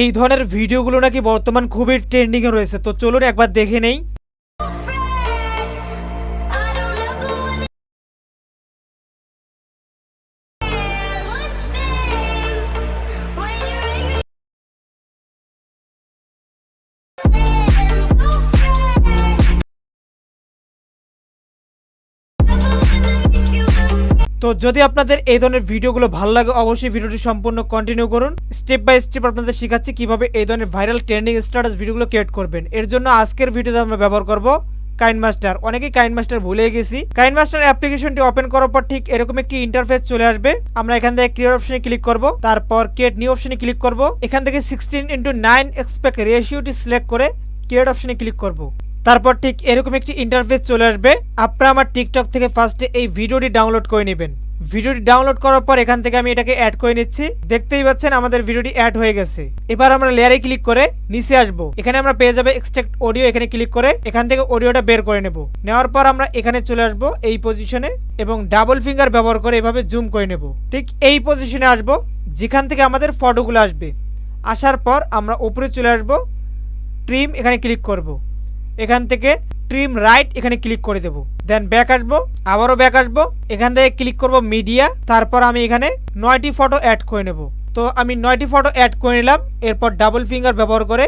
এই ধরনের ভিডিওগুলো নাকি বর্তমান খুবই ট্রেন্ডিংয়ে রয়েছে, তো চলুন একবার দেখে নেই। তো যদি আপনাদের এই ধরনের ভিডিওগুলো ভালো লাগে অবশ্যই ভিডিওটি সম্পূর্ণ কন্টিনিউ করুন। স্টেপ বাই স্টেপ আপনাদের শেখাচ্ছি কিভাবে এই ধরনের ভাইরাল ট্রেন্ডিং স্ট্যাটাস ভিডিওগুলো ক্রিয়েট করবেন। এর জন্য আজকের ভিডিওতে আমরা ব্যবহার করব কাইনমাস্টার। অনেকেই কাইনমাস্টার ভুলে গেছি। কাইনমাস্টার অ্যাপ্লিকেশনটি ওপেন করার পর ঠিক এরকম একটি ইন্টারফেস চলে আসবে। আমরা এখান থেকে ক্রিয়েট অপশনে ক্লিক করব, তারপর ক্রিয়েট নিউ অপশনে ক্লিক করব। এখান থেকে 16:9 এক্সপেক্ট রেশিওটি সিলেক্ট করে ক্রিয়েট অপশনে ক্লিক করব। তারপর ঠিক এরকম একটি ইন্টারফেস চলে আসবে। আপনারা আমার টিকটক থেকে ফার্স্টে এই ভিডিওটি ডাউনলোড করে নেবেন। ভিডিওটি ডাউনলোড করার পর এখান থেকে আমি এটাকে অ্যাড করে নিচ্ছি। দেখতেই পাচ্ছেন আমাদের ভিডিওটি অ্যাড হয়ে গেছে। এবার আমরা লেয়ারে ক্লিক করে নিচে আসবো। এখানে আমরা পেয়ে যাবে এক্সট্রাক্ট অডিও, এখানে ক্লিক করে এখান থেকে অডিওটা বের করে নেব। নেওয়ার পর আমরা এখানে চলে আসবো এই পজিশনে এবং ডাবল ফিঙ্গার ব্যবহার করে এভাবে জুম করে নেব। ঠিক এই পজিশনে আসবো যেখান থেকে আমাদের ফটোগুলো আসবে। আসার পর আমরা উপরে চলে আসবো, ট্রিম এখানে ক্লিক করব। এখান থেকে ট্রিম রাইট এখানে ক্লিক করে দেবো। দেন ব্যাক আসবো, আবারও ব্যাক আসবো, এখান থেকে ক্লিক করব মিডিয়া। তারপর আমি এখানে 9টি ফটো অ্যাড করে নেব। তো আমি 9টি ফটো অ্যাড করে নিলাম। এরপর ডাবল ফিঙ্গার ব্যবহার করে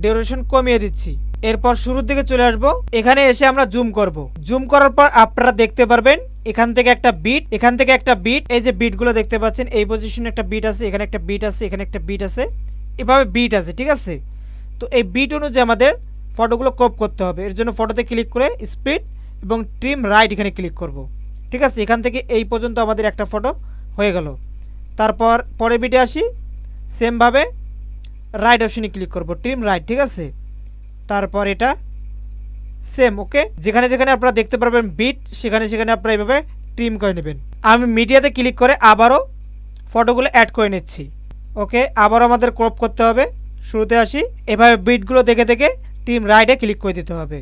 ডিউরেশন কমিয়ে দিচ্ছি। এরপর শুরুর দিকে চলে আসবো। এখানে এসে আমরা জুম করব। জুম করার পর আপনারা দেখতে পারবেন এখান থেকে একটা বিট, এখান থেকে একটা বিট, এই যে বিটগুলো দেখতে পাচ্ছেন এই পজিশনে একটা বিট আছে, এখানে একটা বিট আছে, এখানে একটা বিট আছে, এভাবে বিট আছে, ঠিক আছে। তো এই বিট অনুযায়ী আমাদের ফটোগুলো ক্রপ করতে হবে। এর জন্য ফটোতে ক্লিক করে স্পিড এবং ট্রিম রাইট এখানে ক্লিক করব, ঠিক আছে। এখান থেকে এই পর্যন্ত আমাদের একটা ফটো হয়ে গেল। তারপর পরের বিটে আসি, সেমভাবে রাইট অপশনে ক্লিক করব, ট্রিম রাইট, ঠিক আছে। তারপর এটা সেম, ওকে। যেখানে যেখানে আপনারা দেখতে পারবেন বিট সেখানে সেখানে আপনারা এইভাবে ট্রিম করে নেবেন। আমি মিডিয়াতে ক্লিক করে আবারও ফটোগুলো অ্যাড করে নিচ্ছি, ওকে। আবারও আমাদের ক্রপ করতে হবে। শুরুতে আসি, এভাবে বিটগুলো দেখে দেখে ট্রিম রাইটে ক্লিক করে দিতে হবে।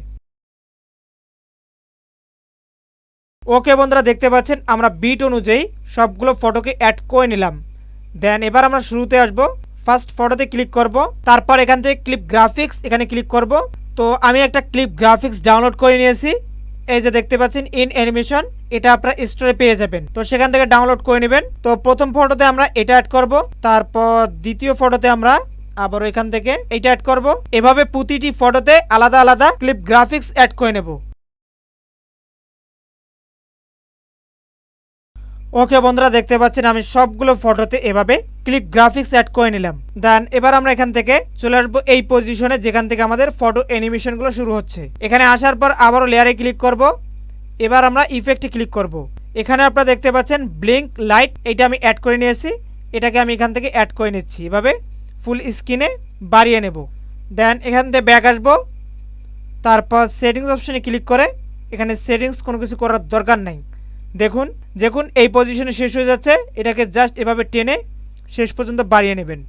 ওকে বন্ধুরা, দেখতে পাচ্ছেন আমরা বিট অনুযায়ী সবগুলো ফটোকে অ্যাড করে নিলাম। দেন এবার আমরা শুরুতে আসব, ফার্স্ট ফটোতে ক্লিক করব। তারপর এখান থেকে ক্লিপ গ্রাফিক্স এখানে ক্লিক করব। তো আমি একটা ক্লিপ গ্রাফিক্স ডাউনলোড করে নিয়েছি, এই যে দেখতে পাচ্ছেন ইন অ্যানিমেশন। এটা আপনারা স্টোরে পেয়ে যাবেন, তো সেখান থেকে ডাউনলোড করে নেবেন। তো প্রথম ফটোতে আমরা এটা অ্যাড করব, তারপর দ্বিতীয় ফটোতে আমরা আবারও এখান থেকে এটা অ্যাড করব। এভাবে প্রতিটি ফটোতে আলাদা আলাদা ক্লিপ গ্রাফিক্স অ্যাড করে নেব। ওকে বন্ধুরা, দেখতে পাচ্ছেন আমি সবগুলো ফটোতে এভাবে ক্লিপ গ্রাফিক্স অ্যাড করে নিলাম। দেন এবার আমরা এখান থেকে চলে আসবো এই পজিশনে যেখান থেকে আমাদের ফটো অ্যানিমেশনগুলো শুরু হচ্ছে। এখানে আসার পর আবারও লেয়ারে ক্লিক করব। এবার আমরা ইফেক্টে ক্লিক করব। এখানে আপনারা দেখতে পাচ্ছেন ব্লিঙ্ক লাইট, এটা আমি অ্যাড করে নিয়েছি। এটাকে আমি এখান থেকে অ্যাড করে নিচ্ছি, এভাবে ফুল স্ক্রিনে বাড়িয়ে নেব। দেন এখান থেকে ব্যাক আসবো, তারপর সেটিংস অপশনে ক্লিক করে এখানে সেটিংস কোনো কিছু করার দরকার নাই। দেখুন দেখুন এই পজিশনে শেষ হয়ে যাচ্ছে, এটাকে জাস্ট এভাবে টেনে শেষ পর্যন্ত বাড়িয়ে নেবেন।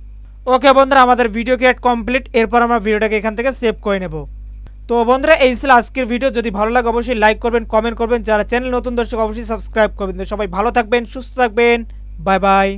ওকে বন্ধুরা, আমাদের ভিডিও ক্রিয়েট কমপ্লিট। এরপর আমরা ভিডিওটাকে এখান থেকে সেভ করে নেব। তো বন্ধুরা, এই ছিল আজকের ভিডিও। যদি ভালো লাগে অবশ্যই লাইক করবেন, কমেন্ট করবেন। যারা চ্যানেল নতুন দর্শক অবশ্যই সাবস্ক্রাইব করবেন। তো সবাই ভালো থাকবেন, সুস্থ থাকবেন, বাই বাই।